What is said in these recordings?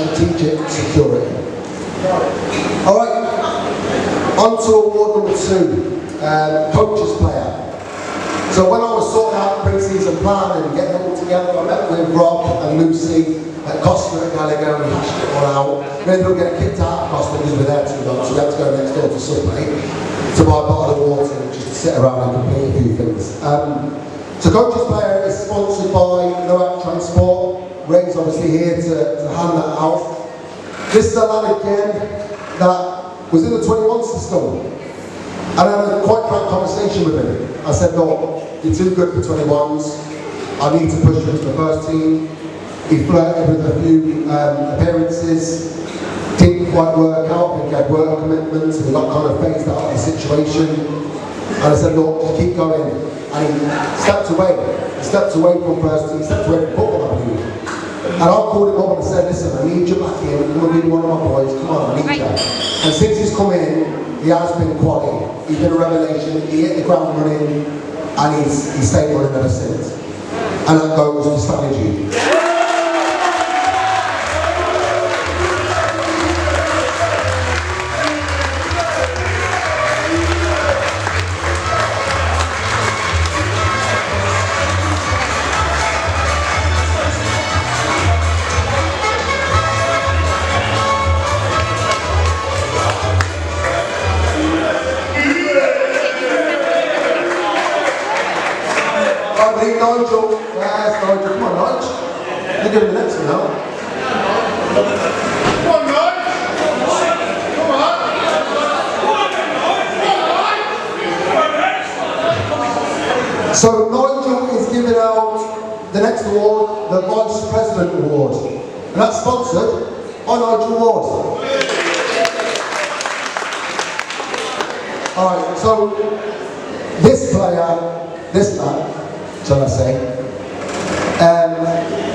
strategic security. Alright, on to award number 2, coaches player. So when I was sorting out pre-season planning and getting it all together, I met with Rob and Lucy at Costa at Gallagher and we hashed it all out. We ended up getting kicked out of Costa because we were there too long, so we had to go next door to Subway to buy a bottle of water and just to sit around and complete a few things. So Coaches Player is sponsored by Noack Transport. Ray's obviously here to hand that out. This is a lad again that was in the 21 system. And I had a quite frank conversation with him. I said, look, you're too good for 21s. I need to push you into the first team. He flirted with a few appearances. Didn't quite work out. I think he had work commitments. And he got kind of phased out of the situation. And I said, look, just keep going. And he stepped away. He stepped away from first team. He stepped away from football, I believe. And I called him up and I said, listen, I need you back in. You're going to be one of my boys. Come on, I need you. And since he's come in, he has been quality. He's been a revelation. He hit the ground running, and he's stayed running ever since. And that goes to Stanley G. Nigel, yes, Nigel, come on, Nigel. You're giving the next one now. Come on, Nigel. Come on. So Nigel is giving out the next award, the Vice President Award. And that's sponsored by Nigel Ward. Alright, so this player, this lad, shall I say.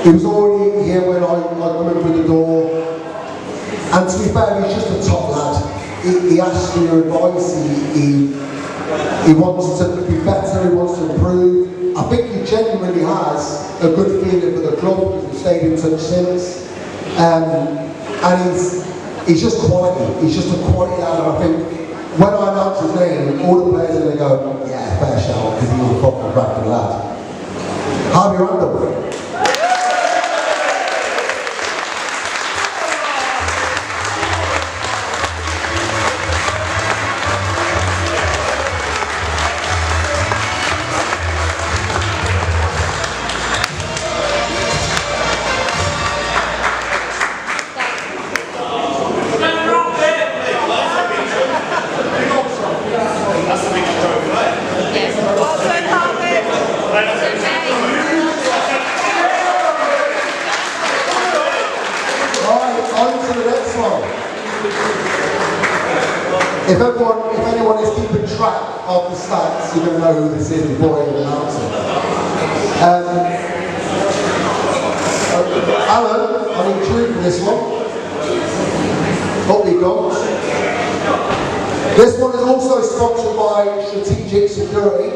He was already here when I come in through the door, and to be fair, he's just a top lad. He asks for your advice, he wants to be better, he wants to improve. I think he genuinely has a good feeling for the club because we've stayed in touch since. And he's just quality, he's just a quality lad, and I think when I announce his name, all the players are going to go, yeah, fair shout, because he was a fucking cracking lad. Harvey Randall. If anyone is keeping track of the stats, you're going to know who this is before I even announce it. Alan, I'm intrigued for this one. What we got? This one is also sponsored by Strategic Security.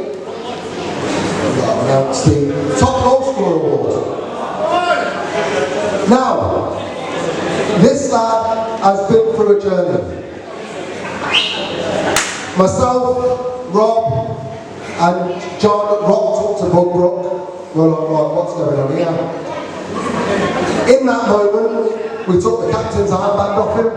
I'll announce the Top Goal Scorer Award. Now, this lad has been through a journey. Myself, Rob, and John rocked up to Bugbrook. We're like, right, what's going on here? In that moment, we took the captain's armband off him.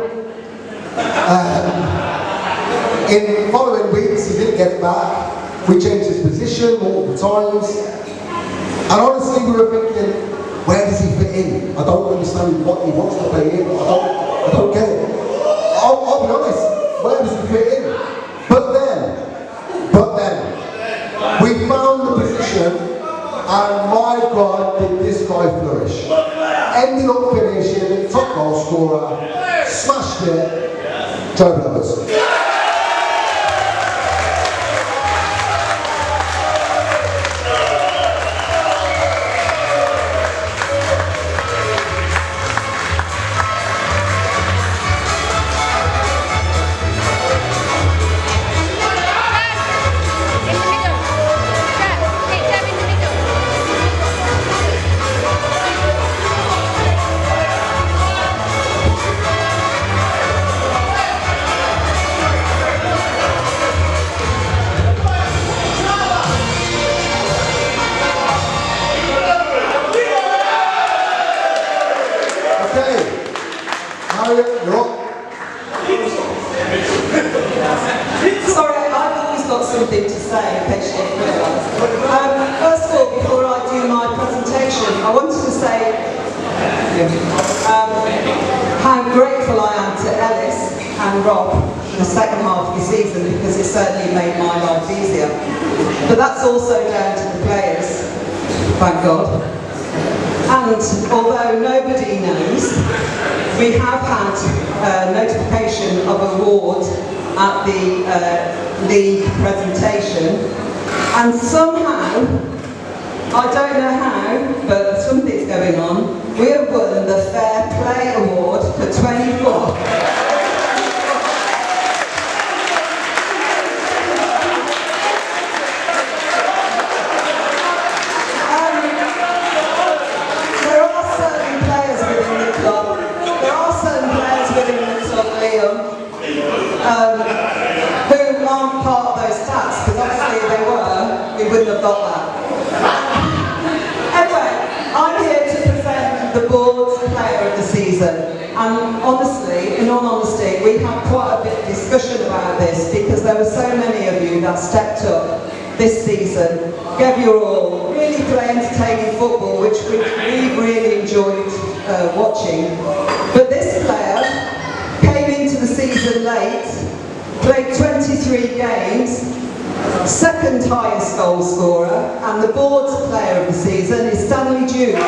In the following weeks, he didn't get it back. We changed his position multiple times. And honestly, we were thinking, where does he fit in? I don't understand what he wants to play in. I don't get it. I'll be honest, where does he fit in? But then, we found the position, and my God, did this guy flourish. Ended up finishing, top goal scorer, smashed it, Joe Blowers. Okay. Harriet, you're up. Sorry, I've always got something to say, in case you didn't realise. First of all, before I do my presentation, I wanted to say how grateful I am to Ellis and Rob for the second half of the season, because it certainly made my life easier. But that's also down to the players, thank God. And although nobody knows, we have had notification of award at the league presentation, and somehow, I don't know how, but something's going on, we have won the Fair Play Award for 24. Who aren't part of those stats, because obviously if they were, we wouldn't have got that. Anyway, I'm here to present the board's player of the season, and honestly, in all honesty, we had quite a bit of discussion about this, because there were so many of you that stepped up this season, gave your all, really play entertaining football, which we really enjoyed watching. But this player came into the season late, played 23 games, second highest goal scorer, and the board's player of the season is Stanley Jude.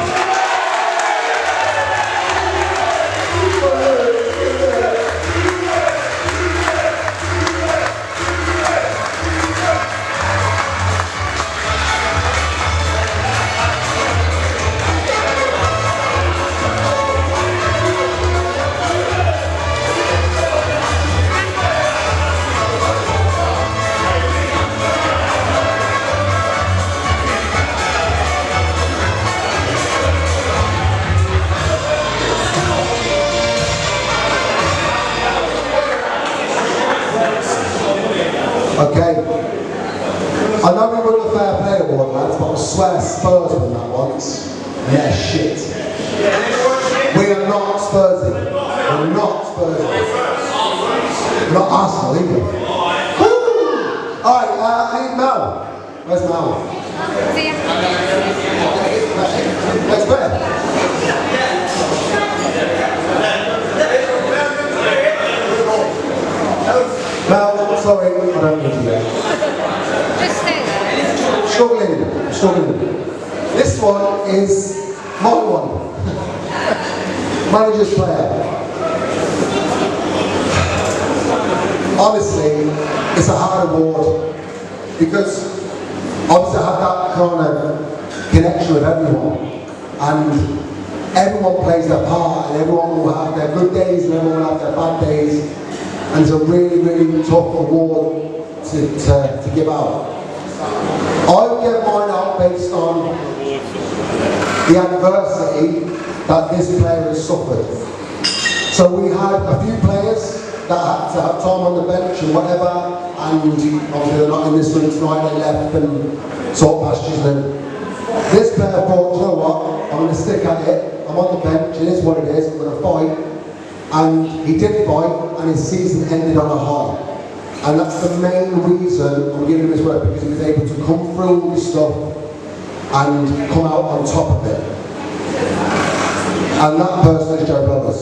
Okay. I know we won the Fair Play Award, lads, but I swear Spurs won that once. Yeah, shit. We are not Spursy. We're not Spursy. We're not Arsenal either. Alright, I need Mel. Where's Mel? Let's play. Mel, sorry, I don't need you yet. Just stay there. Struggling. This one is my one. Manager's player. Honestly, it's a hard award, because obviously I have that kind of connection with everyone, and everyone plays their part, and everyone will have their good days and everyone will have their bad days. And it's a really, really tough award to give out. I would get mine out based on the adversity that this player has suffered. So we had a few players that had to have time on the bench and whatever, and obviously they're not in this room tonight, they left and sought pastures. And this player thought, you know what, I'm going to stick at it, I'm on the bench, it is what it is, I'm going to fight. And he did fight, and his season ended on a high. And that's the main reason I'm giving him this work, because he was able to come through all this stuff and come out on top of it. And that person is Joe Brothers.